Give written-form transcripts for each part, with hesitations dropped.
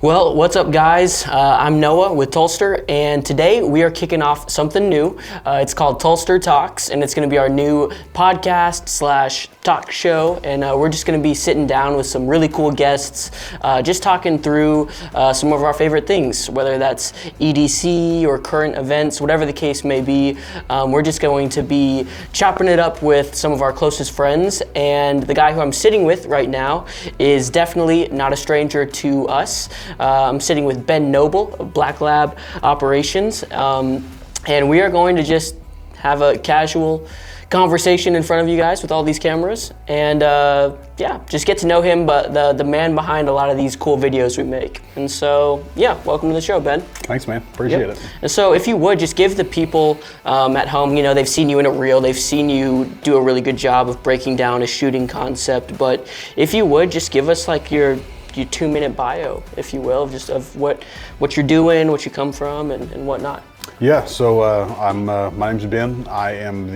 Well, what's up, guys? I'm Noah with Tulster, and today we are kicking off something new. It's called Tulster Talks, and it's going to be our new podcast / talk show, and we're just going to be sitting down with some really cool guests, just talking through some of our favorite things, whether that's EDC or current events, whatever the case may be. We're just going to be chopping it up with some of our closest friends, and the guy who I'm sitting with right now is definitely not a stranger to us. I'm sitting with Ben Noble of Black Lab Operations, and we are going to just have a casual conversation in front of you guys with all these cameras, and just get to know him, but the man behind a lot of these cool videos we make. And so, welcome to the show, Ben. Thanks, man. Appreciate it. And so, if you would, just give the people at home, they've seen you in a reel, they've seen you do a really good job of breaking down a shooting concept, but if you would, just give us like your 2-minute bio, if you will, just of what you're doing, what you come from, and whatnot. Yeah, so my name's Ben. I am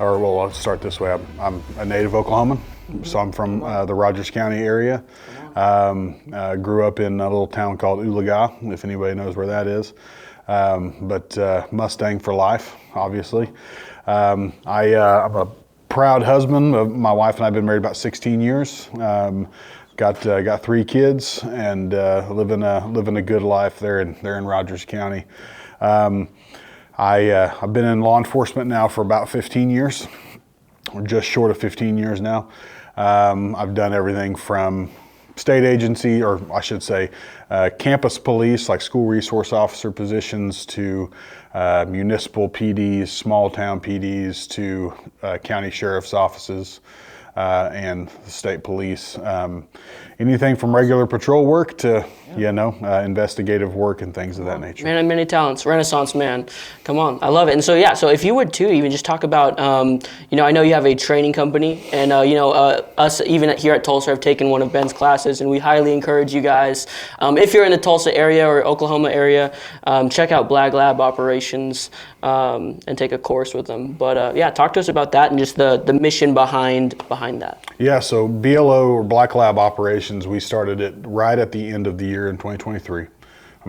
I'll start this way. I'm a native Oklahoman, so I'm from the Rogers County area. Grew up in a little town called Ulaga, if anybody knows where that is. But Mustang for life, obviously. I'm a proud husband. My wife and I have been married about 16 years. Got 3 kids and living a good life there in Rogers County. I've been in law enforcement now for about 15 years, or just short of 15 years now. I've done everything from state agency, or I should say campus police, like school resource officer positions, to municipal PDs, small town PDs, to county sheriff's offices, and the state police. Anything from regular patrol work to, investigative work and things of that nature. Man of many talents, Renaissance man. Come on, I love it. And so, so if you would too, even just talk about, I know you have a training company, and us even here at Tulsa have taken one of Ben's classes, and we highly encourage you guys, if you're in the Tulsa area or Oklahoma area, check out Black Lab Operations and take a course with them. But talk to us about that and just the mission behind that. Yeah, so BLO, or Black Lab Operations, we started it right at the end of the year in 2023.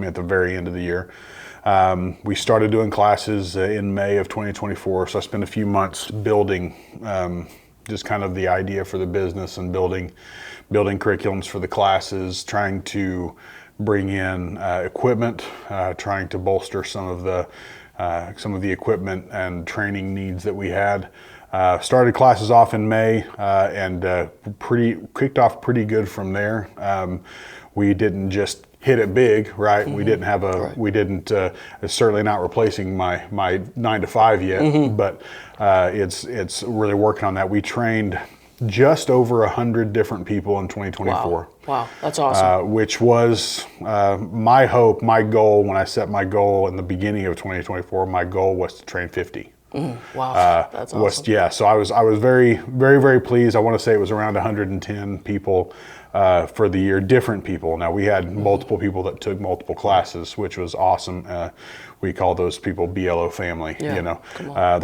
At the very end of the year. We started doing classes in May of 2024, so I spent a few months building just kind of the idea for the business and building curriculums for the classes, trying to bring in equipment, trying to bolster some of the equipment and training needs that we had. Started classes off in May and kicked off pretty good from there. We didn't just hit it big, right? Mm-hmm. We didn't it's certainly not replacing my 9 to 5 yet, but it's really working on that. We trained just over 100 different people in 2024. Wow, that's awesome. Which was my hope, my goal. When I set my goal in the beginning of 2024, my goal was to train 50. Wow, that's awesome. So I was very, very, very pleased. I want to say it was around 110 people for the year, different people. Now we had multiple people that took multiple classes, which was awesome. We call those people BLO family. They're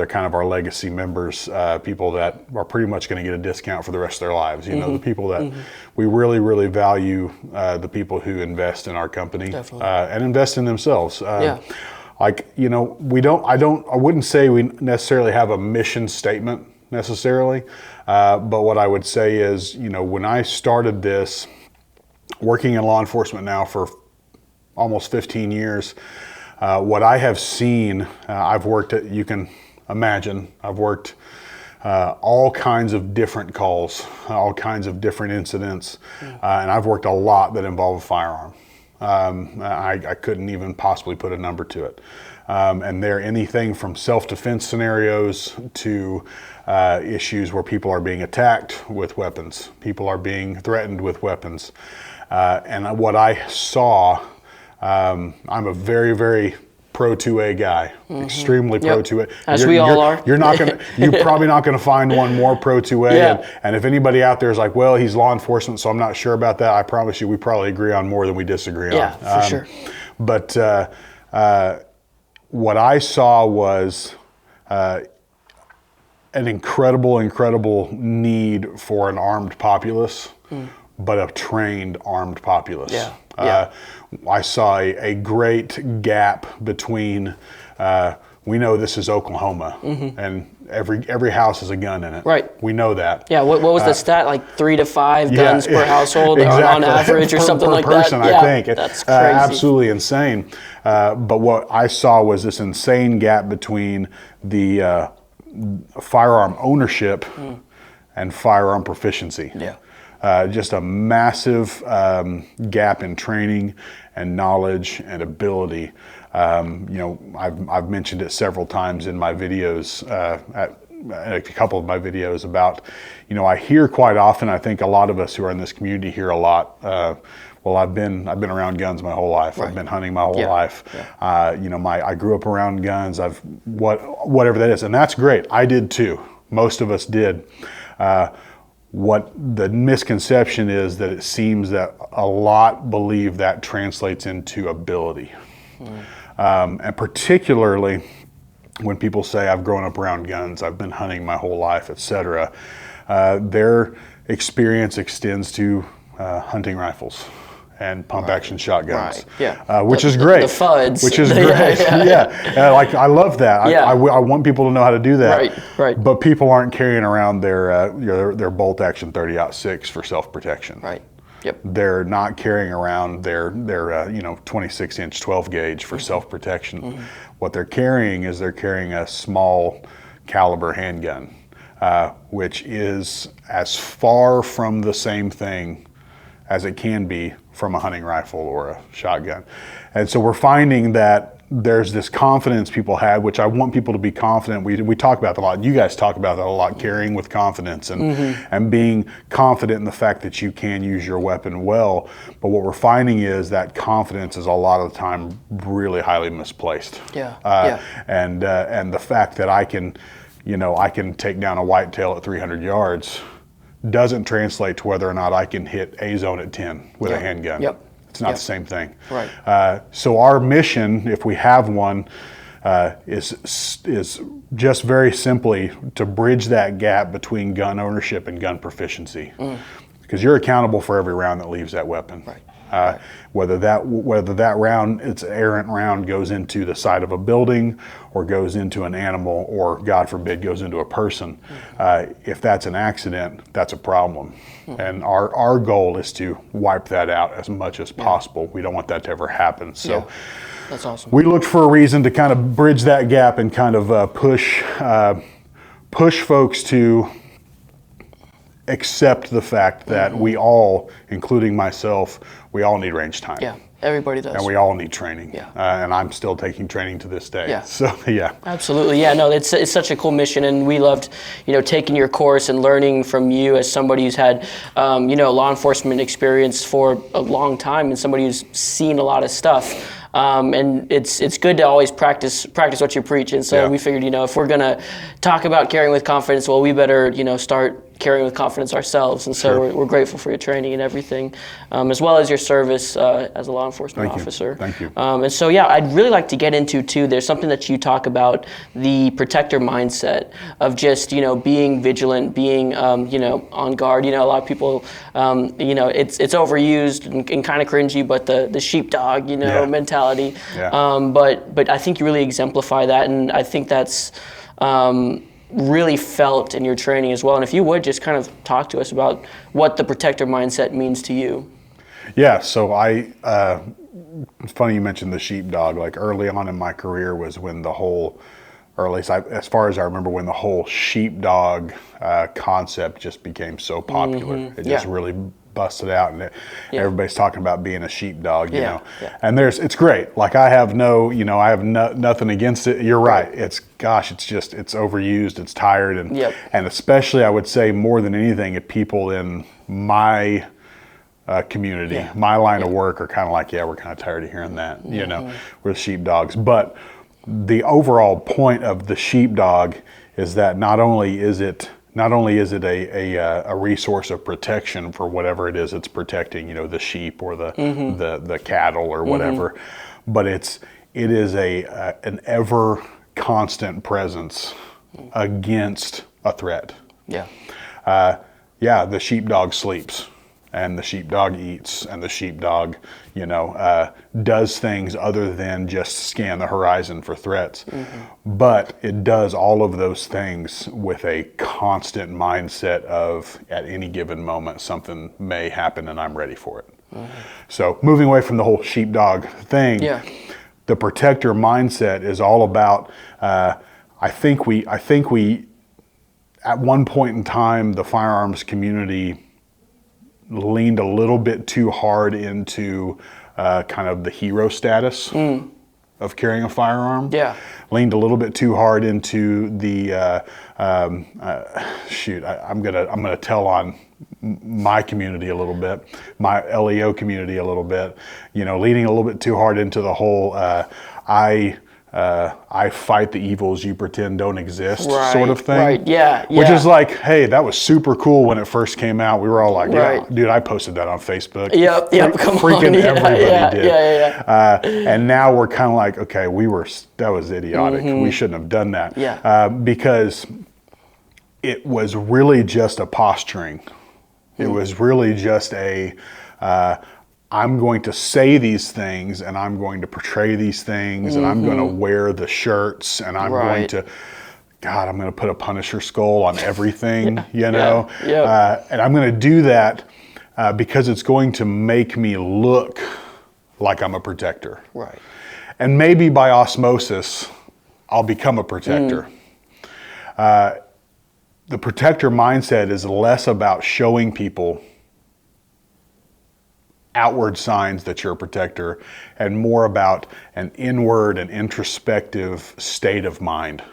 kind of our legacy members, people that are pretty much going to get a discount for the rest of their lives. The people that we really, really value, the people who invest in our company and invest in themselves. I wouldn't say we necessarily have a mission statement necessarily, but what I would say is, when I started this, working in law enforcement now for almost 15 years, what I have seen, I've worked all kinds of different calls, all kinds of different incidents, and I've worked a lot that involve a firearm. I couldn't even possibly put a number to it. And they're anything from self-defense scenarios to issues where people are being attacked with weapons, people are being threatened with weapons. And what I saw, I'm a very, very Pro 2A guy, extremely Pro 2A. As we all are. You're probably not gonna find one more Pro 2A. And if anybody out there is like, well, he's law enforcement, so I'm not sure about that, I promise you, we probably agree on more than we disagree on. Yeah, for sure. But what I saw was an incredible need for an armed populace but a trained armed populace. Yeah. Yeah. I saw a great gap between, we know this is Oklahoma, and every house has a gun in it. Right. We know that. Yeah, what was the stat? Like 3 to 5 guns per household exactly. on average, or something per like person, that? I think. That's crazy. Absolutely insane. But what I saw was this insane gap between the firearm ownership and firearm proficiency. Yeah. Just a massive gap in training and knowledge and ability. I've mentioned it several times in my videos, a couple of my videos about, I hear quite often, I think a lot of us who are in this community hear a lot, well, I've been around guns my whole life. Right. I've been hunting my whole life. Yeah. I grew up around guns. Whatever that is, and that's great. I did too. Most of us did. What the misconception is that it seems that a lot believe that translates into ability. And particularly when people say, I've grown up around guns, I've been hunting my whole life, etc., their experience extends to hunting rifles and pump-action shotguns, which is great. The FUDs. Which is great, I love that. I want people to know how to do that. Right. But people aren't carrying around their bolt-action 30-06 for self-protection. Right. Yep. They're not carrying around their 26-inch 12 gauge for self-protection. What they're carrying is a small caliber handgun, which is as far from the same thing as it can be from a hunting rifle or a shotgun. And so we're finding that there's this confidence people have, which I want people to be confident. We talk about that a lot. You guys talk about that a lot, carrying with confidence and being confident in the fact that you can use your weapon well. But what we're finding is that confidence is a lot of the time really highly misplaced. And the fact that I can take down a whitetail at 300 yards doesn't translate to whether or not I can hit a zone at 10 with a handgun. It's not the same thing. Right. So our mission, if we have one, is just very simply to bridge that gap between gun ownership and gun proficiency, because you're accountable for every round that leaves that weapon. Right. Whether that round, its errant round, goes into the side of a building or goes into an animal or, God forbid, goes into a person. If that's an accident, that's a problem. And our goal is to wipe that out as much as possible. We don't want that to ever happen. So that's awesome. We looked for a reason to kind of bridge that gap and kind of push folks to accept the fact that we all, including myself, we all need range time. Yeah, everybody does. And we all need training. Yeah. And I'm still taking training to this day. Yeah. So, yeah. Absolutely. Yeah, no, it's such a cool mission, and we loved, taking your course and learning from you as somebody who's had, law enforcement experience for a long time and somebody who's seen a lot of stuff. And it's good to always practice what you preach. And so we figured, if we're going to talk about carrying with confidence, well, we better, start carrying with confidence ourselves. And so we're grateful for your training and everything, as well as your service as a law enforcement officer. Thank you. And so, I'd really like to get into, too, there's something that you talk about, the protector mindset of just, being vigilant, being, on guard. A lot of people, it's overused and kind of cringy, but the sheepdog, mentality. But I think you really exemplify that, and I think that's really felt in your training as well. And if you would just kind of talk to us about what the protector mindset means to you. Yeah, so it's funny you mentioned the sheepdog. Like early on in my career was when the whole, or at least as far as I remember, when the whole sheepdog concept just became so popular. It just really busted out, and everybody's talking about being a sheepdog, and it's great. Like I have nothing against it. You're right. It's overused. It's tired, and especially I would say more than anything, if people in my community, my line of work are kind of like, we're kind of tired of hearing that, we're sheepdogs. But the overall point of the sheepdog is that not only is it a resource of protection for whatever it is it's protecting, the sheep or the cattle or whatever, but it is an ever constant presence against a threat. The sheepdog sleeps. and the sheepdog eats, and the sheepdog, does things other than just scan the horizon for threats. But it does all of those things with a constant mindset of, at any given moment, something may happen and I'm ready for it. So moving away from the whole sheepdog thing, the protector mindset is all about, I think we, at one point in time, the firearms community leaned a little bit too hard into kind of the hero status of carrying a firearm. Leaned a little bit too hard into the I'm gonna tell on my community a little bit, my LEO community a little bit. Leaning a little bit too hard into the whole I fight the evils you pretend don't exist sort of thing. Which is like, hey, that was super cool when it first came out. We were all like, yeah, dude, I posted that on Facebook. Freaking everybody did. And now we're kind of like, okay, that was idiotic. We shouldn't have done that. Because it was really just a posturing. It was really just I'm going to say these things and I'm going to portray these things and I'm going to wear the shirts and I'm going to, I'm going to put a Punisher skull on everything, and I'm going to do that because it's going to make me look like I'm a protector. And maybe by osmosis, I'll become a protector. The protector mindset is less about showing people outward signs that you're a protector and more about an inward and introspective state of mind,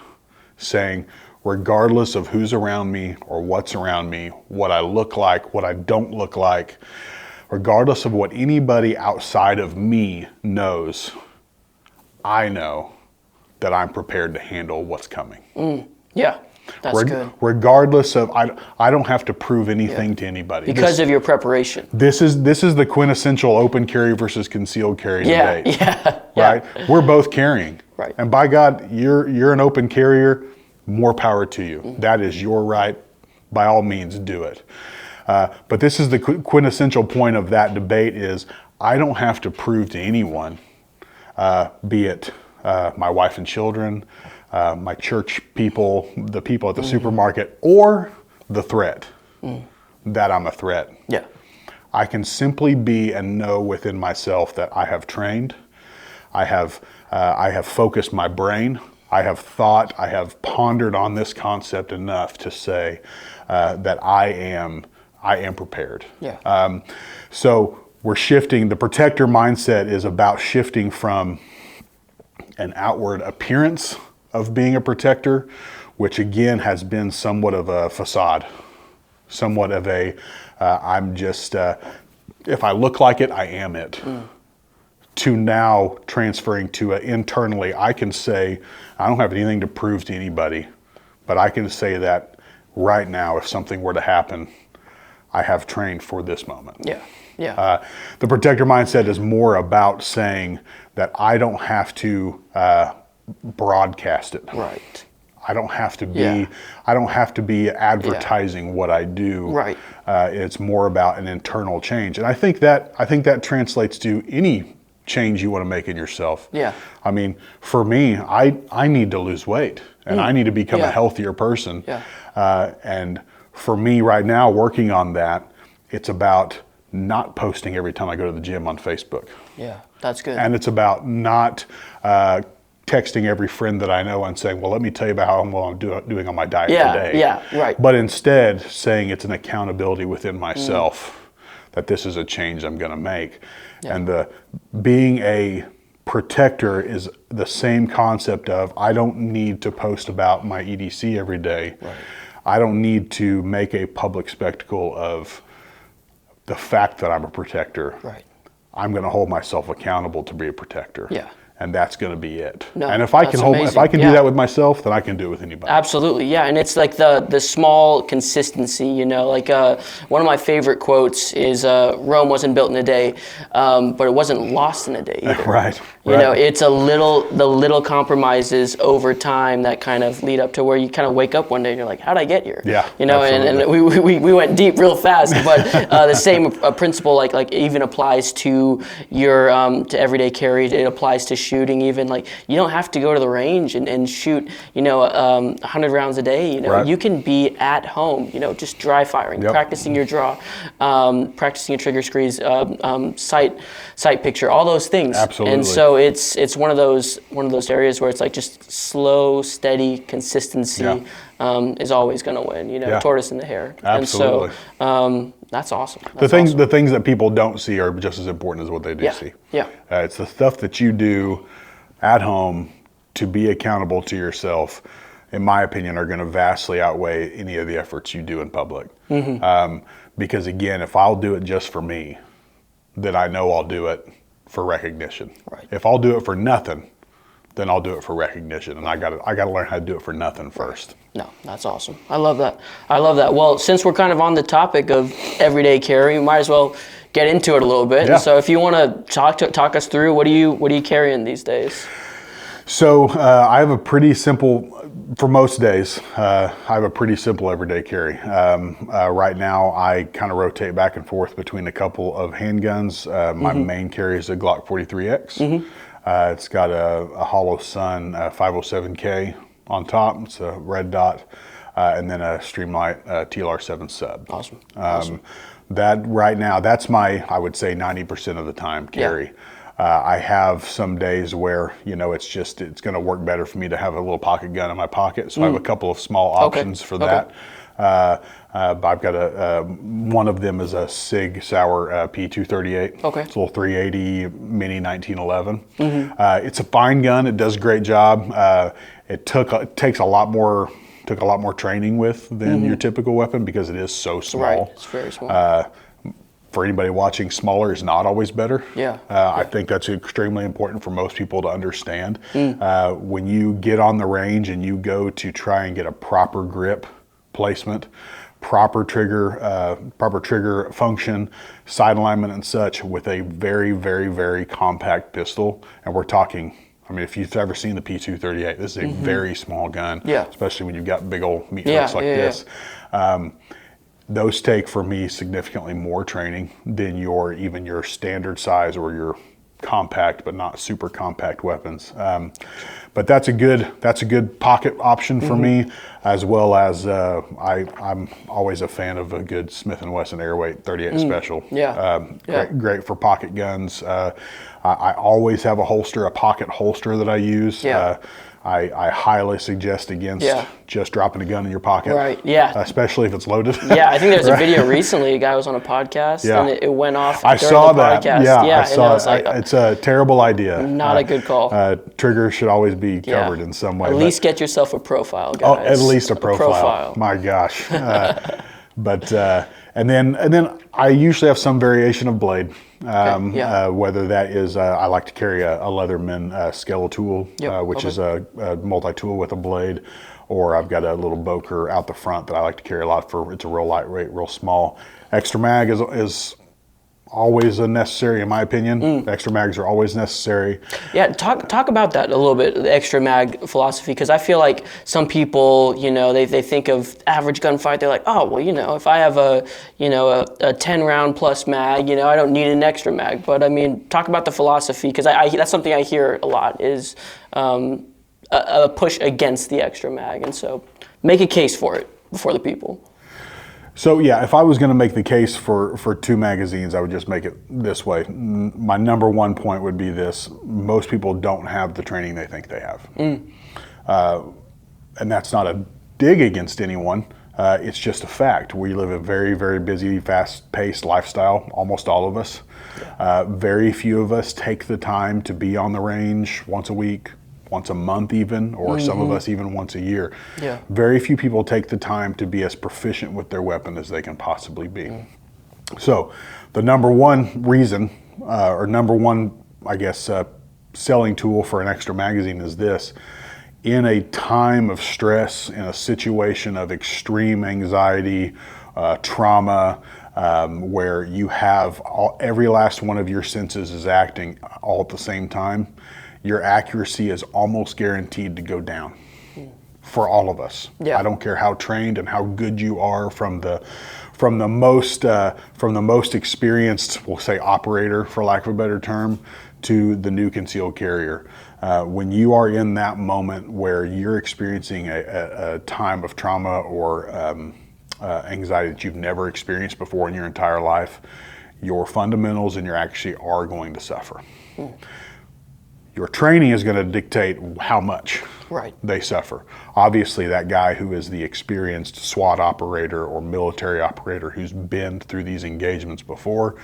saying, regardless of who's around me or what's around me, what I look like, what I don't look like, regardless of what anybody outside of me knows, I know that I'm prepared to handle what's coming. That's good. Regardless of, I don't have to prove anything to anybody. Because of your preparation. This is the quintessential open carry versus concealed carry debate. Right? We're both carrying. And by God, you're an open carrier, more power to you. That is your right. By all means, do it. But this is the quintessential point of that debate is, I don't have to prove to anyone, be it my wife and children, my church people, the people at the supermarket, or the threat, that I'm a threat. I can simply be and know within myself that I have trained, I have focused my brain, I have thought, I have pondered on this concept enough to say that I am prepared. So we're shifting, the protector mindset is about shifting from an outward appearance of being a protector, which again has been somewhat of a facade, somewhat of a, I'm just, if I look like it, I am it. To now transferring to internally, I can say, I don't have anything to prove to anybody, but I can say that right now, if something were to happen, I have trained for this moment. The protector mindset is more about saying that I don't have to broadcast it. I don't have to be. I don't have to be advertising what I do. It's more about an internal change, and I think that translates to any change you want to make in yourself. I mean, for me, I need to lose weight, and I need to become a healthier person. And for me, right now, working on that, it's about not posting every time I go to the gym on Facebook. That's good. And it's about not texting every friend that I know and saying, well, let me tell you about how well I'm doing on my diet today. But instead saying it's an accountability within myself that this is a change I'm going to make. And being a protector is the same concept of, I don't need to post about my EDC every day. I don't need to make a public spectacle of the fact that I'm a protector. I'm going to hold myself accountable to be a protector. and that's going to be it. No, and if I can amazing. if I can do that with myself, then I can do it with anybody. Absolutely, yeah. And it's like the small consistency, you know, like one of my favorite quotes is Rome wasn't built in a day, but it wasn't lost in a day either. Right. You know, it's the little compromises over time that kind of lead up to where you kind of wake up one day and you're like, how'd I get here? Yeah. You know, and we went deep real fast, but the same principle like even applies to your to everyday carry. It applies to shooting even. Like, you don't have to go to the range and shoot, you know, 100 rounds a day. You know, right. You can be at home, you know, just dry firing, practicing your draw, practicing your trigger squeeze, sight picture, all those things. Absolutely. And so it's one of those areas where it's like just slow, steady consistency is always going to win. You know, tortoise in the hare. Absolutely. And so that's awesome. The things that people don't see are just as important as what they do see. Yeah. It's the stuff that you do at home to be accountable to yourself, in my opinion, are going to vastly outweigh any of the efforts you do in public. Because again, if I'll do it just for me, then I know I'll do it for recognition. Right. If I'll do it for nothing, then I'll do it for recognition, and I got to learn how to do it for nothing first. No, that's awesome. I love that. Well, since we're kind of on the topic of everyday carry, we might as well get into it a little bit. Yeah. So if you want to talk us through, what are you carrying these days? So I have a pretty simple, for most days, I have a pretty simple everyday carry. Right now, I kind of rotate back and forth between a couple of handguns. My main carry is a Glock 43X. It's got a Hollow Sun 507K on top. It's a red dot, and then a Streamlight TLR7 sub. Awesome. That right now, that's my, I would say 90% of the time carry. I have some days where, you know, it's going to work better for me to have a little pocket gun in my pocket. So I have a couple of small options for that. I've got one of them is a Sig Sauer P238. Okay. It's a little 380 Mini 1911. It's a fine gun. It does a great job. It takes a lot more training with than your typical weapon because it is so small. Right. It's very small. For anybody watching, smaller is not always better. I think that's extremely important for most people to understand. When you get on the range and you go to try and get a proper grip placement, proper trigger function, sight alignment and such with a very, very, very compact pistol, and we're talking, I mean, if you've ever seen the P238, this is a very small gun, especially when you've got big old meat hooks like this. Those take, for me, significantly more training than even your standard size or your compact but not super compact weapons. But that's a good pocket option for me, as well as I'm always a fan of a good Smith & Wesson Airweight 38 Special. Great for pocket guns. I always have a pocket holster that I use. I highly suggest against just dropping a gun in your pocket. Right, yeah. Especially if it's loaded. I think there's a video recently, a guy was on a podcast and it went off during the podcast. I saw it. It's a terrible idea. Not a good call. Triggers should always be covered in some way. At least get yourself a profile, guys. Oh, at least a profile. My gosh. And then I usually have some variation of blade. Whether that is, I like to carry a Leatherman Skeletool, which is a multi-tool with a blade, or I've got a little Boker out the front that I like to carry a lot for. It's a real lightweight, real small. Extra mag is always a necessary, in my opinion. Extra mags are always necessary. Yeah, talk about that a little bit, the extra mag philosophy, because I feel like some people, you know, they think of average gunfight, they're like, oh, well, you know, if I have a 10 round plus mag, you know, I don't need an extra mag. But I mean, talk about the philosophy, because that's something I hear a lot is a push against the extra mag. And so make a case for it before the people. So yeah, if I was going to make the case for two magazines, I would just make it this way. My number one point would be this: most people don't have the training they think they have, and that's not a dig against anyone. It's just a fact. We live a very, very busy, fast-paced lifestyle. Almost all of us. Very few of us take the time to be on the range once a week, once a month even, or some of us even once a year. Very few people take the time to be as proficient with their weapon as they can possibly be. So the number one reason, or number one, I guess, selling tool for an extra magazine is this. In a time of stress, in a situation of extreme anxiety, trauma, where you have every last one of your senses is acting all at the same time, your accuracy is almost guaranteed to go down for all of us. Yeah. I don't care how trained and how good you are from the most experienced, we'll say operator for lack of a better term, to the new concealed carrier. When you are in that moment where you're experiencing a time of trauma or anxiety that you've never experienced before in your entire life, your fundamentals and your accuracy are going to suffer. Your training is going to dictate how much they suffer. Obviously, that guy who is the experienced SWAT operator or military operator who's been through these engagements before,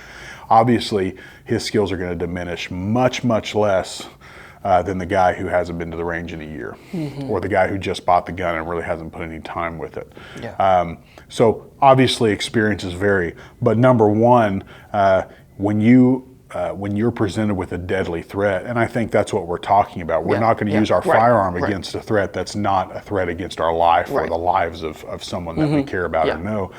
obviously his skills are going to diminish much, much less than the guy who hasn't been to the range in a year, or the guy who just bought the gun and really hasn't put any time with it. Yeah. So obviously experiences vary, but number one, when you're presented with a deadly threat, and I think that's what we're talking about. We're not going to use our firearm against a threat that's not a threat against our life or the lives of someone that we care about or know.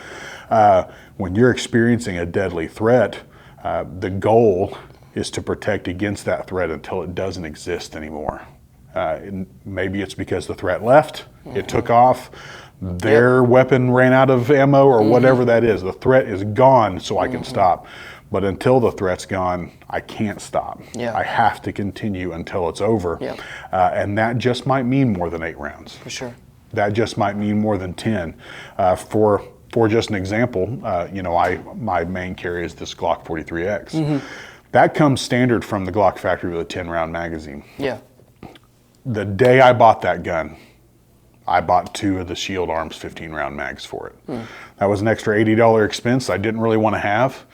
When you're experiencing a deadly threat, the goal is to protect against that threat until it doesn't exist anymore. Maybe it's because the threat left, it took off, their weapon ran out of ammo or whatever that is. The threat is gone, so I can stop. But until the threat's gone, I can't stop. I have to continue until it's over. And that just might mean more than 8 rounds. For sure. That just might mean more than 10. For just an example, my main carry is this Glock 43X. That comes standard from the Glock factory with a 10-round magazine. Yeah. The day I bought that gun, I bought 2 of the Shield Arms 15-round mags for it. That was an extra $80 expense I didn't really want to have,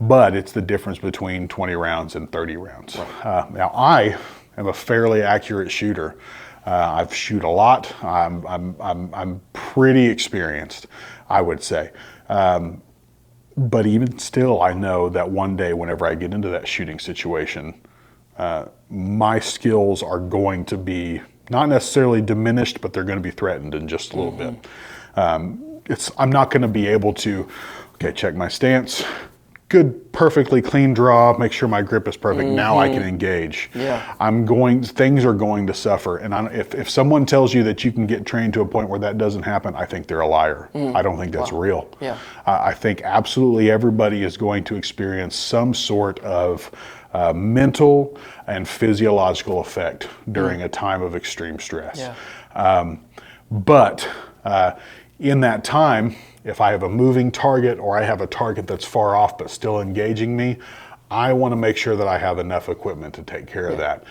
but it's the difference between 20 rounds and 30 rounds. Now, I am a fairly accurate shooter. I've shoot a lot. I'm pretty experienced, I would say. But even still, I know that one day whenever I get into that shooting situation, my skills are going to be not necessarily diminished, but they're going to be threatened in just a little bit. I'm not going to be able to, check my stance, good, perfectly clean draw, make sure my grip is perfect. Now I can engage. Things are going to suffer. And if someone tells you that you can get trained to a point where that doesn't happen, I think they're a liar. I don't think that's real. I think absolutely everybody is going to experience some sort of mental and physiological effect during a time of extreme stress. But in that time, if I have a moving target or I have a target that's far off but still engaging me, I want to make sure that I have enough equipment to take care of that.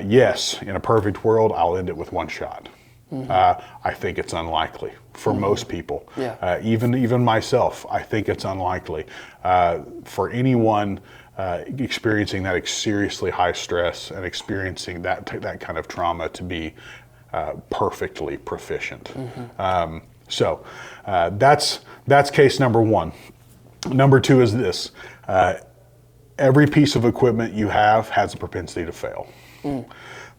Yes, in a perfect world, I'll end it with 1 shot. I think it's unlikely for most people. Even myself, I think it's unlikely. For anyone experiencing that seriously high stress and experiencing that kind of trauma to be perfectly proficient. So that's case number 1. Number 2 is this. Every piece of equipment you have has a propensity to fail.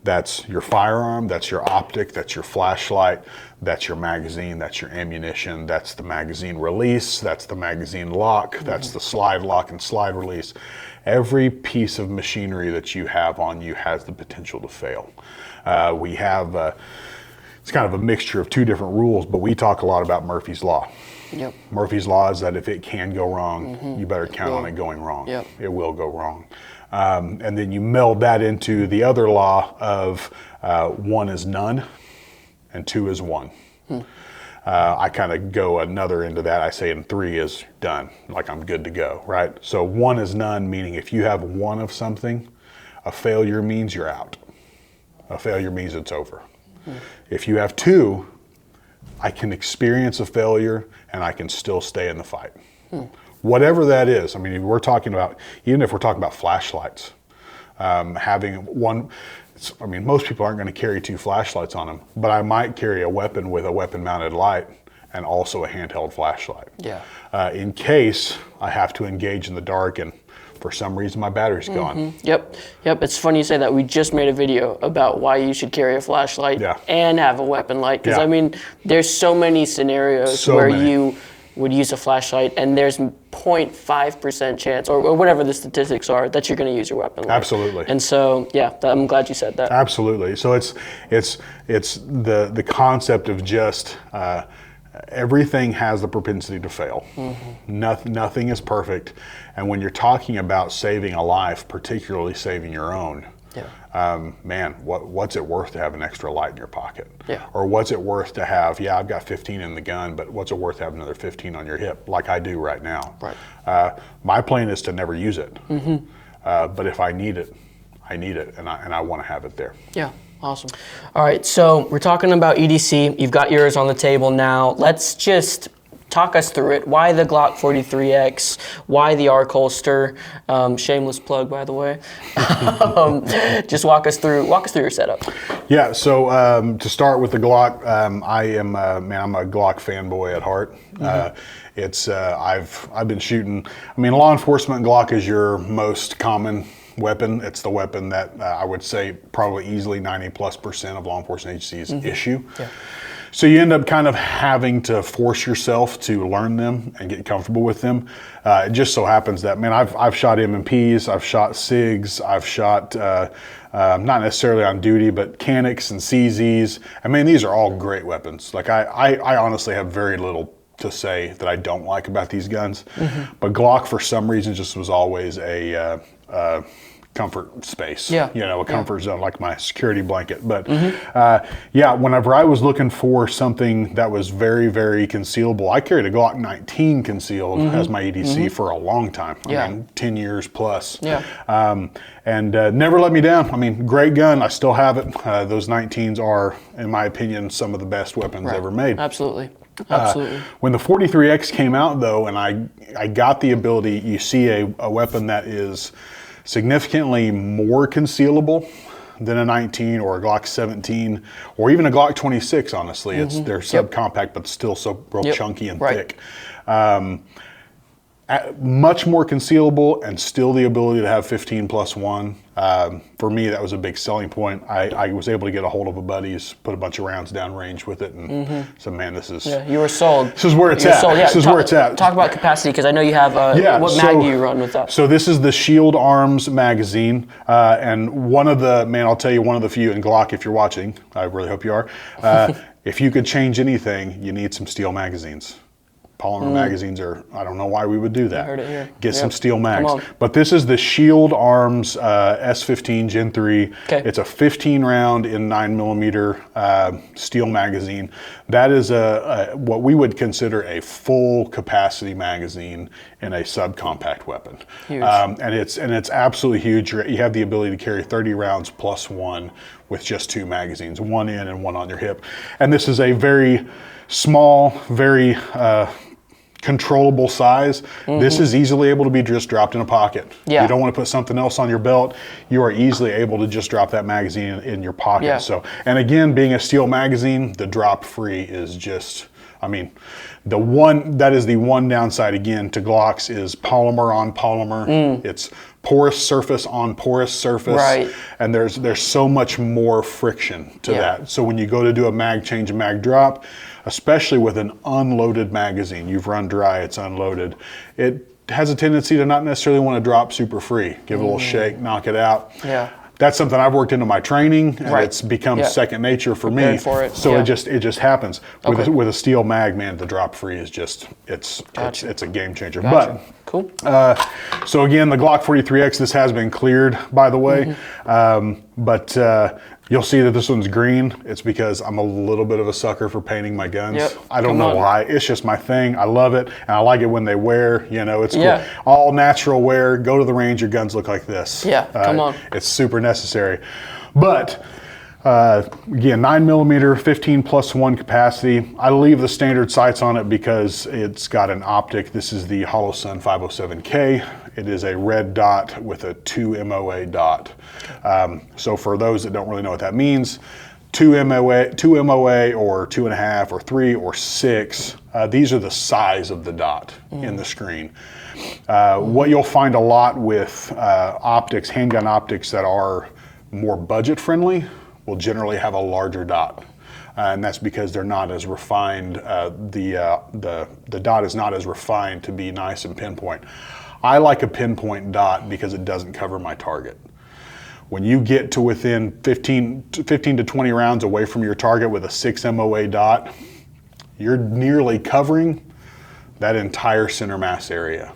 That's your firearm, that's your optic, that's your flashlight, that's your magazine, that's your ammunition, that's the magazine release, that's the magazine lock, that's the slide lock and slide release. Every piece of machinery that you have on you has the potential to fail. We have it's kind of a mixture of 2 different rules, but we talk a lot about Murphy's Law. Murphy's Law is that if it can go wrong, you better count on it going wrong. It will go wrong. And then you meld that into the other law of 1 is none and 2 is 1. I kind of go another into that. I say, and 3 is done, like I'm good to go, right? So 1 is none, meaning if you have 1 of something, a failure means you're out. A failure means it's over. If you have 2, I can experience a failure and I can still stay in the fight. Whatever that is. I mean, we're talking about, even if we're talking about flashlights, having 1, most people aren't going to carry 2 flashlights on them, but I might carry a weapon with a weapon mounted light and also a handheld flashlight. In case I have to engage in the dark and for some reason my battery's gone. Yep. It's funny you say that. We just made a video about why you should carry a flashlight and have a weapon light. Because I mean, there's so many scenarios where you would use a flashlight, and there's 0.5% chance, or whatever the statistics are, that you're going to use your weapon light. Absolutely. And so, I'm glad you said that. Absolutely. So it's the concept of just everything has the propensity to fail. Nothing is perfect, and when you're talking about saving a life, particularly saving your own, man, what's it worth to have an extra light in your pocket? Or what's it worth to have, I've got 15 in the gun, but what's it worth to have another 15 on your hip, like I do right now? My plan is to never use it, but if I need it, I need it, and I want to have it there. Awesome. All right, so we're talking about EDC. You've got yours on the table now. Let's just talk us through it. Why the Glock 43X? Why the ARC holster? Shameless plug, by the way. Just walk us through your setup. Yeah. So to start with the Glock, I'm a Glock fanboy at heart. I've been shooting. I mean, law enforcement Glock is your most common weapon. It's the weapon that I would say probably easily 90+% of law enforcement agencies issue. So you end up kind of having to force yourself to learn them and get comfortable with them. It just so happens that, man, I've shot M&Ps, I've shot SIGs, I've shot, not necessarily on duty, but Canics and CZs. I mean, these are all great weapons. Like I honestly have very little to say that I don't like about these guns. But Glock, for some reason, just was always a comfort space, a comfort zone, like my security blanket. But whenever I was looking for something that was very, very concealable, I carried a Glock 19 concealed as my EDC for a long time. I mean, 10 years plus. And never let me down. I mean, great gun. I still have it. Those 19s are, in my opinion, some of the best weapons ever made. Absolutely. When the 43X came out, though, and I got the ability, you see a weapon that is significantly more concealable than a 19 or a Glock 17 or even a Glock 26, honestly. They're subcompact, but still so real chunky and thick. Much more concealable and still the ability to have 15+1. For me, that was a big selling point. I was able to get a hold of a buddy's, put a bunch of rounds down range with it, and so, man, this is... you were sold. This is where it's at. This is where it's at. Talk about capacity, because I know you have... what mag do you run with that? So this is the Shield Arms magazine, and one of the, man, I'll tell you, one of the few, and Glock, if you're watching, I really hope you are, if you could change anything, you need some steel magazines. Polymer magazines are, I don't know why we would do that. I heard it here. Get some steel mags. But this is the Shield Arms S15 Gen 3. It's a 15 round in 9mm steel magazine. That is what we would consider a full capacity magazine in a subcompact weapon. Huge. And it's absolutely huge. You have the ability to carry 30 rounds plus one with just two magazines, one in and one on your hip. And this is a very small, very controllable size. This is easily able to be just dropped in a pocket. You don't want to put something else on your belt. You are easily able to just drop that magazine in your pocket. So, and again, being a steel magazine, the drop free is just, I mean, that is the one downside again to Glocks is polymer on polymer. It's porous surface on porous surface, and there's so much more friction to that. So when you go to do a mag change, a mag drop, especially with an unloaded magazine, you've run dry, it's unloaded, it has a tendency to not necessarily want to drop super free. Give it a little shake, knock it out. That's something I've worked into my training, and it's become second nature for me. So it just happens. With a steel mag, man, the drop free is just it's a game changer. But cool. So again, the Glock 43X, this has been cleared, by the way, but you'll see that this one's green. It's because I'm a little bit of a sucker for painting my guns. I don't know why. It's just my thing. I love it, and I like it when they wear. You know, it's cool. All natural wear. Go to the range, your guns look like this. Come on. It's super necessary. But again, 9mm, 15+1 capacity. I leave the standard sights on it because it's got an optic. This is the Holosun 507K. It is a red dot with a 2 MOA dot. So for those that don't really know what that means, 2 MOA or 2.5 or 3 or 6, these are the size of the dot in the screen. What you'll find a lot with optics, handgun optics that are more budget friendly, will generally have a larger dot. And that's because they're not as refined. The dot is not as refined to be nice and pinpoint. I like a pinpoint dot because it doesn't cover my target. When you get to within 15 to 20 rounds away from your target with a 6 MOA dot, you're nearly covering that entire center mass area.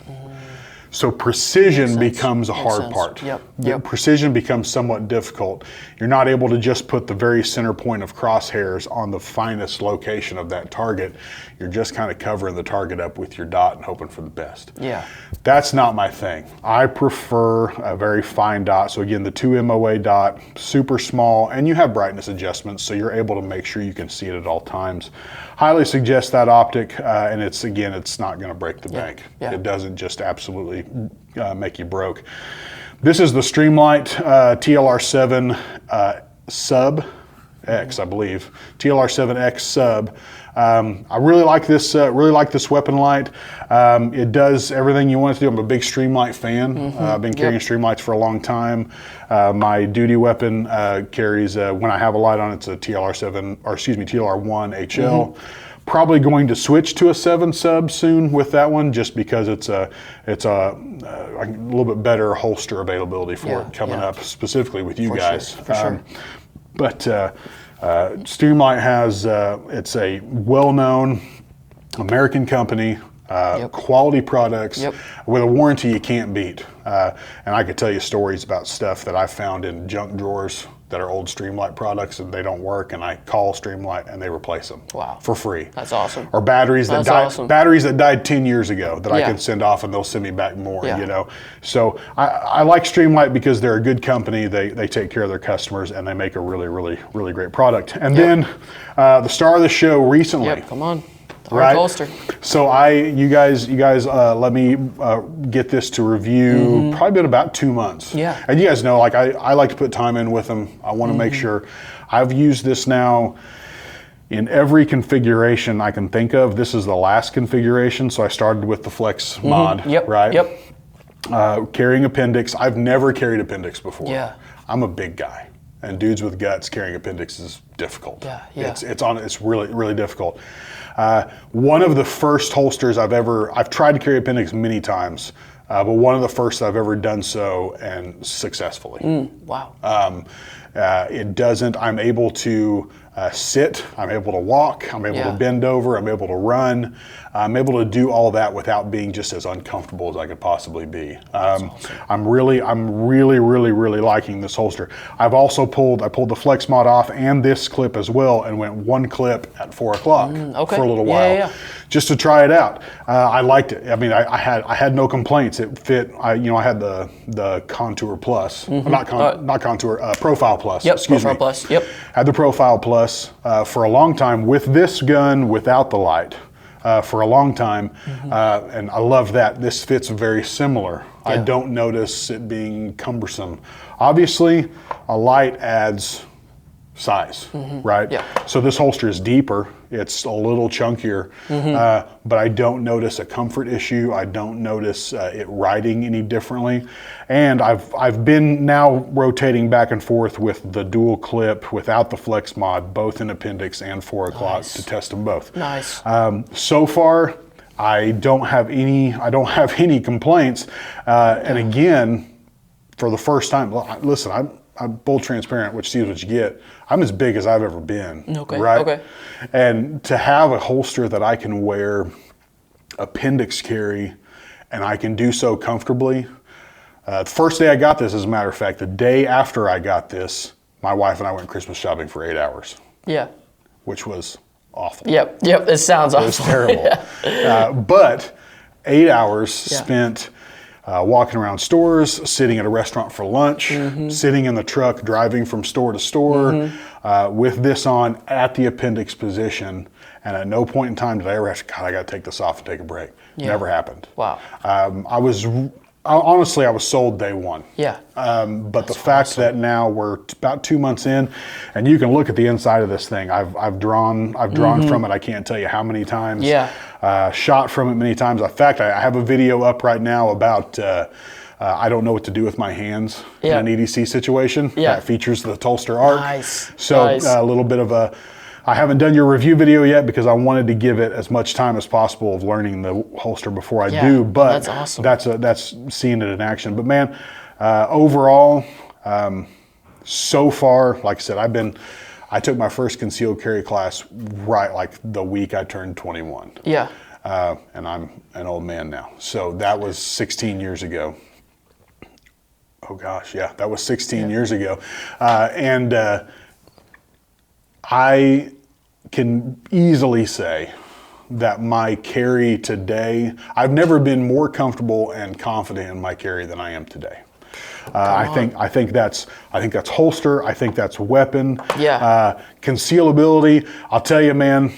So precision becomes a hard part. Yep. Precision becomes somewhat difficult. You're not able to just put the very center point of crosshairs on the finest location of that target. You're just kind of covering the target up with your dot and hoping for the best. Yeah. That's not my thing. I prefer a very fine dot. So again, the 2 MOA dot, super small, and you have brightness adjustments, so you're able to make sure you can see it at all times. Highly suggest that optic, and it's not going to break the bank. Yeah. It doesn't just absolutely make you broke. This is the Streamlight TLR7 Sub X, I believe. TLR7X Sub. I really like this weapon light. It does everything you want it to do. I'm a big Streamlight fan. I've been carrying Streamlights for a long time. My duty weapon carries, when I have a light on, it's a TLR1 HL. Probably going to switch to a 7 sub soon with that one, just because it's a little bit better holster availability for it coming up, specifically with you guys. For sure. But Streamlight has, it's a well-known American company, quality products with a warranty you can't beat. And I could tell you stories about stuff that I found in junk drawers that are old Streamlight products and they don't work, and I call Streamlight and they replace them for free. That's awesome. Or batteries that died 10 years ago that I can send off and they'll send me back more, you know. So I like Streamlight because they're a good company. They take care of their customers and they make a really, really, really great product. And then the star of the show recently. Come on. Right. Holster. So you guys let me get this to review. Probably been about 2 months. Yeah. And you guys know, like I like to put time in with them. I want to make sure. I've used this now in every configuration I can think of. This is the last configuration. So I started with the Flex mod. Right. Carrying appendix. I've never carried appendix before. Yeah. I'm a big guy, and dudes with guts carrying appendix is difficult. It's really, really difficult. One of the first holsters I've tried to carry appendix many times, but one of the first I've ever done so, and successfully. Wow. I'm able to sit, I'm able to walk, I'm able to bend over, I'm able to run, I'm able to do all that without being just as uncomfortable as I could possibly be. Awesome. I'm really liking this holster. I pulled the Flex mod off and this clip as well, and went one clip at 4 o'clock for a little while, just to try it out. I liked it. I mean, I had no complaints. It fit. I had the Contour Plus, not Contour, Profile Plus. Profile Plus. Had the Profile Plus for a long time with this gun without the light. For a long time, and I love that. This fits very similar. I don't notice it being cumbersome. Obviously, a light adds size, right? So this holster is deeper. It's a little chunkier, but I don't notice a comfort issue. I don't notice it riding any differently. And I've been now rotating back and forth with the dual clip without the Flex mod, both in appendix and 4 o'clock to test them both. Nice. So far, I don't have any complaints. And again, for the first time, listen, I'm full transparent, which sees what you get. I'm as big as I've ever been. Right? And to have a holster that I can wear appendix carry, and I can do so comfortably. The first day I got this, as a matter of fact, the day after I got this, my wife and I went Christmas shopping for 8 hours. Which was awful. It sounds awful. It was terrible. But 8 hours spent walking around stores, sitting at a restaurant for lunch, sitting in the truck, driving from store to store, with this on at the appendix position. And at no point in time did I ever ask, God, I got to take this off and take a break. Never happened. Wow. honestly, I was sold day one. Yeah. But the fact that now we're about 2 months in, and you can look at the inside of this thing. I've drawn from it. I can't tell you how many times. Yeah. Shot from it many times. In fact, I have a video up right now about I don't know what to do with my hands in an EDC situation. That features the Tulster arc. Nice. So a little bit of a. I haven't done your review video yet because I wanted to give it as much time as possible of learning the holster before I do. But that's awesome. That's seeing it in action. But man, overall, so far, like I said, I took my first concealed carry class right like the week I turned 21. Yeah. And I'm an old man now. So that was 16 years ago. Oh gosh, yeah, that was 16 years ago. And I can easily say that my carry today, I've never been more comfortable and confident in my carry than I am today. I think that's holster. I think that's weapon. Yeah. Concealability. I'll tell you, man.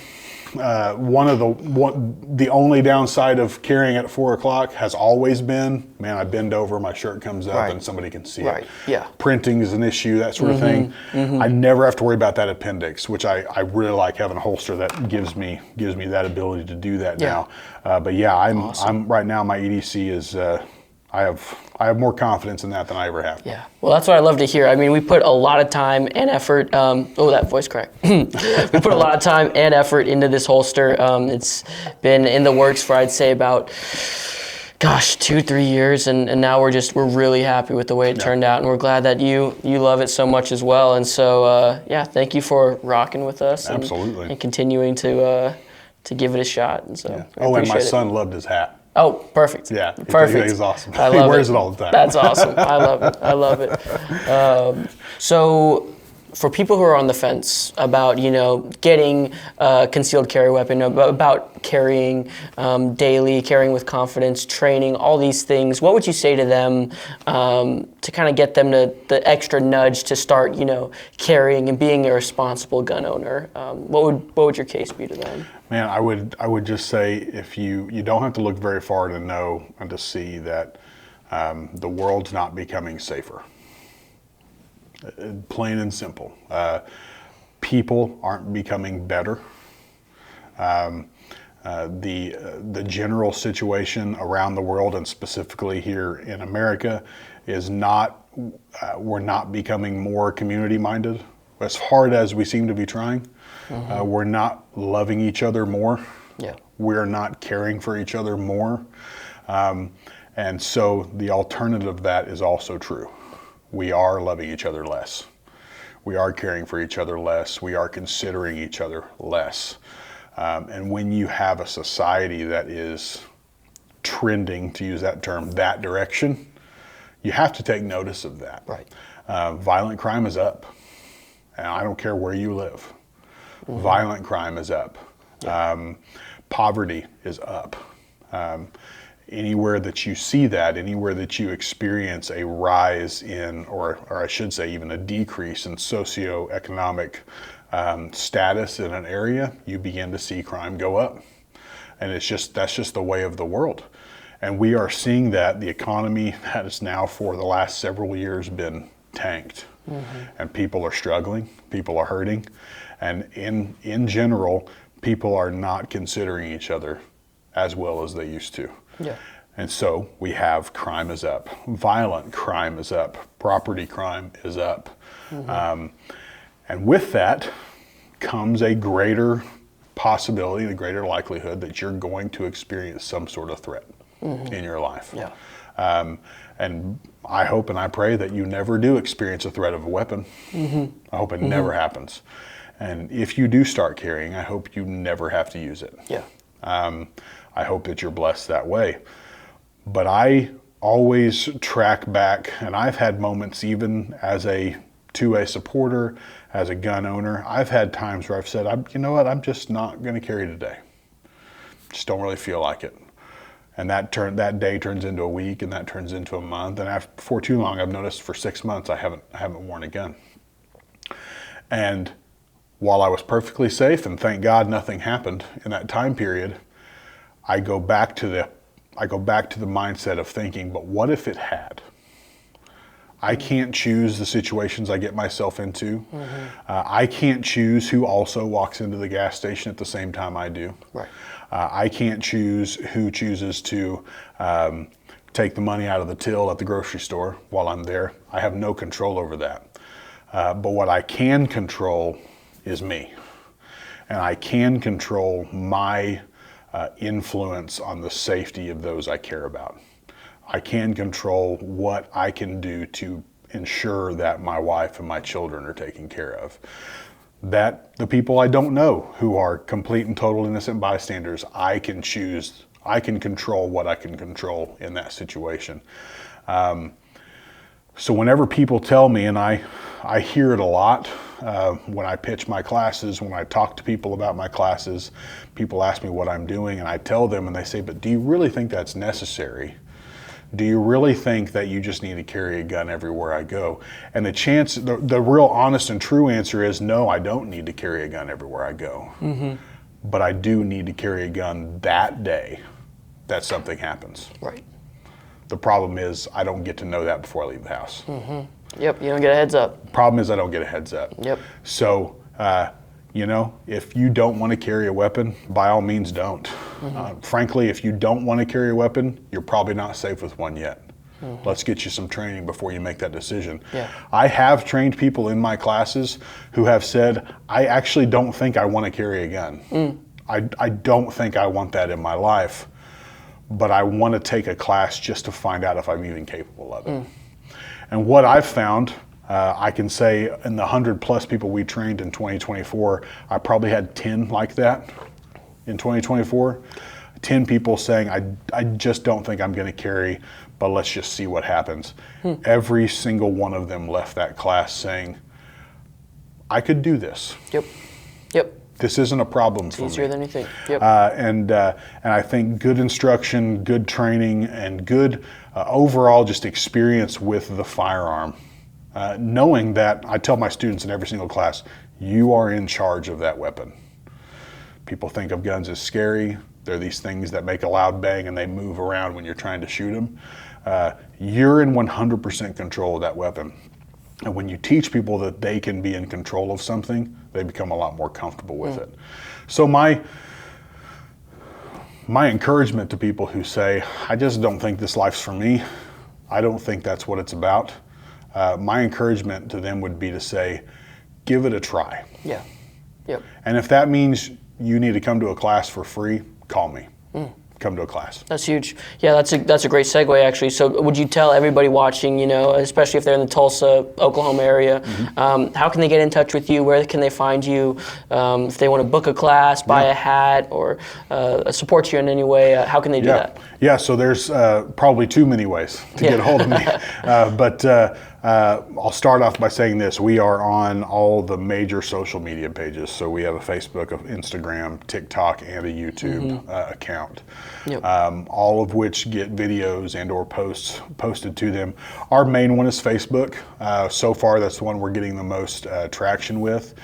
The only downside of carrying at 4 o'clock has always been, man, I bend over, my shirt comes up, and somebody can see it. Yeah. Printing is an issue, that sort of thing. I never have to worry about that appendix, which I really like having a holster that gives me that ability to do that now. But yeah, I'm right now. My EDC is. I have more confidence in that than I ever have. Yeah, well, that's what I love to hear. I mean, we put a lot of time and effort. That voice crack. We put a lot of time and effort into this holster. It's been in the works for, I'd say, about 2-3 years, and now we're really happy with the way it turned out, and we're glad that you love it so much as well. And so thank you for rocking with us. Absolutely. And continuing to give it a shot. And so and my son loved his hat. Oh, perfect. Yeah, perfect. He's awesome. I love he wears it all the time. That's awesome. I love it. I love it. So, for people who are on the fence about, getting a concealed carry weapon, about carrying daily, carrying with confidence, training, all these things, what would you say to them to kind of get them to the extra nudge to start, carrying and being a responsible gun owner? What would your case be to them? Man, I would just say if you don't have to look very far to know and to see that the world's not becoming safer. Plain and simple. People aren't becoming better. The general situation around the world, and specifically here in America, is not. We're not becoming more community minded. As hard as we seem to be trying, we're not loving each other more. Yeah. We're not caring for each other more. And so the alternative of that is also true. We are loving each other less. We are caring for each other less. We are considering each other less. And when you have a society that is trending, to use that term, that direction, you have to take notice of that. Right. Violent crime is up. And I don't care where you live. Violent crime is up. Yeah. Poverty is up. Anywhere that you see that, anywhere that you experience a rise in, or I should say even a decrease in socioeconomic status in an area, you begin to see crime go up. And that's just the way of the world. And we are seeing that the economy has now for the last several years been tanked. And people are struggling, people are hurting, and in general, people are not considering each other as well as they used to. Yeah. And so we have crime is up, violent crime is up, property crime is up. And with that comes a greater possibility, a greater likelihood that you're going to experience some sort of threat in your life. Yeah. And I hope and I pray that you never do experience a threat of a weapon. I hope it never happens. And if you do start carrying, I hope you never have to use it. Yeah. I hope that you're blessed that way. But I always track back, and I've had moments even as a 2A supporter, as a gun owner, I've had times where I've said, you know what, I'm just not going to carry today. Just don't really feel like it. And that day turns into a week, and that turns into a month. And before too long, I've noticed for 6 months I haven't worn a gun. And while I was perfectly safe, and thank God nothing happened in that time period, I go back to I go back to the mindset of thinking, but what if it had? I can't choose the situations I get myself into. I can't choose who also walks into the gas station at the same time I do. Right. I can't choose who chooses to take the money out of the till at the grocery store while I'm there. I have no control over that. But what I can control is me. And I can control my influence on the safety of those I care about. I can control what I can do to ensure that my wife and my children are taken care of. That the people I don't know who are complete and total innocent bystanders, I can choose, I can control what I can control in that situation. So whenever people tell me, and I hear it a lot when I pitch my classes, when I talk to people about my classes, people ask me what I'm doing and I tell them and they say, but do you really think that's necessary? Do you really think that you just need to carry a gun everywhere I go? And the real honest and true answer is no, I don't need to carry a gun everywhere I go. But I do need to carry a gun that day that something happens. Right. The problem is I don't get to know that before I leave the house. Yep, you don't get a heads up. Problem is I don't get a heads up. Yep. So, if you don't want to carry a weapon, by all means don't. Frankly, if you don't want to carry a weapon, you're probably not safe with one yet. Let's get you some training before you make that decision. Yeah. I have trained people in my classes who have said, I actually don't think I want to carry a gun. I don't think I want that in my life, but I want to take a class just to find out if I'm even capable of it. And what I've found, I can say in the 100+ people we trained in 2024, I probably had 10 like that in 2024. 10 people saying, I just don't think I'm going to carry, but let's just see what happens. Every single one of them left that class saying, I could do this. Yep. Yep. This isn't a problem for me. It's easier than you think. Yep. And I think good instruction, good training, and good overall just experience with the firearm. Knowing that, I tell my students in every single class, you are in charge of that weapon. People think of guns as scary. They're these things that make a loud bang and they move around when you're trying to shoot them. You're in 100% control of that weapon. And when you teach people that they can be in control of something, they become a lot more comfortable with it. So my encouragement to people who say, I just don't think this life's for me, I don't think that's what it's about, my encouragement to them would be to say, give it a try. Yeah. Yep. And if that means you need to come to a class for free, call me. Come to a class. That's huge. Yeah, that's a great segue actually. So would you tell everybody watching, especially if they're in the Tulsa, Oklahoma area, how can they get in touch with you? Where can they find you? If they want to book a class, buy a hat, or support you in any way, how can they do that? Yeah, so there's probably too many ways to get a hold of me. But I'll start off by saying this. We are on all the major social media pages. So we have a Facebook, an Instagram, TikTok, and a YouTube account. Yep. All of which get videos and or posts posted to them. Our main one is Facebook. So far, that's the one we're getting the most traction with.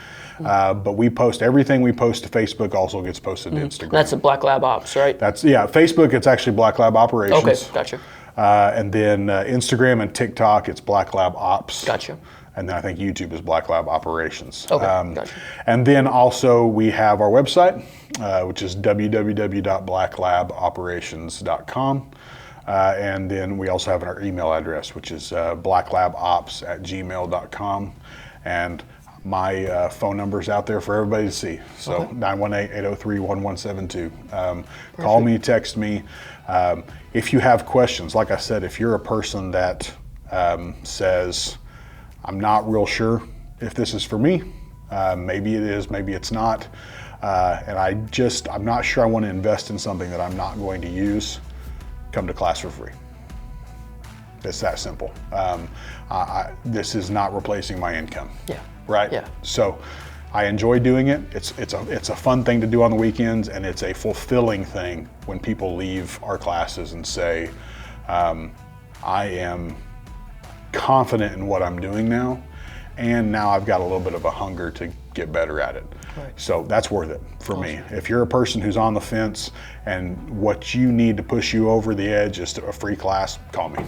But we post everything we post to Facebook also gets posted to Instagram. That's a Black Lab Ops, right? Facebook, it's actually Black Lab Operations. Okay, gotcha. And then Instagram and TikTok, it's Black Lab Ops. Gotcha. And then I think YouTube is Black Lab Operations. Okay, gotcha. And then also we have our website, which is www.blacklaboperations.com. And then we also have our email address, which is blacklabops@gmail.com. And my phone number's out there for everybody to see. So 918-803-1172. Call me, text me. If you have questions, like I said, if you're a person that says, I'm not real sure if this is for me, maybe it is, maybe it's not, and I'm not sure I want to invest in something that I'm not going to use, come to class for free. It's that simple. This is not replacing my income. Yeah. Right? Yeah. So I enjoy doing it. It's a fun thing to do on the weekends, and it's a fulfilling thing when people leave our classes and say, I am confident in what I'm doing now, and now I've got a little bit of a hunger get better at it. So that's worth it for me. If you're a person who's on the fence and what you need to push you over the edge is a free class, call me.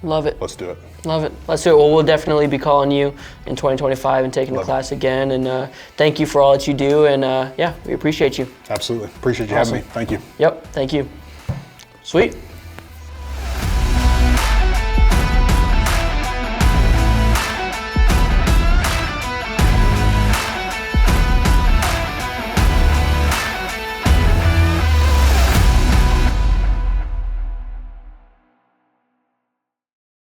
Love it. Let's do it. Love it. Let's do it. Well, we'll definitely be calling you in 2025 and taking the class again. And thank you for all that you do. And yeah, we appreciate you. Absolutely. Appreciate you having me. Thank you. Yep. Thank you. Sweet.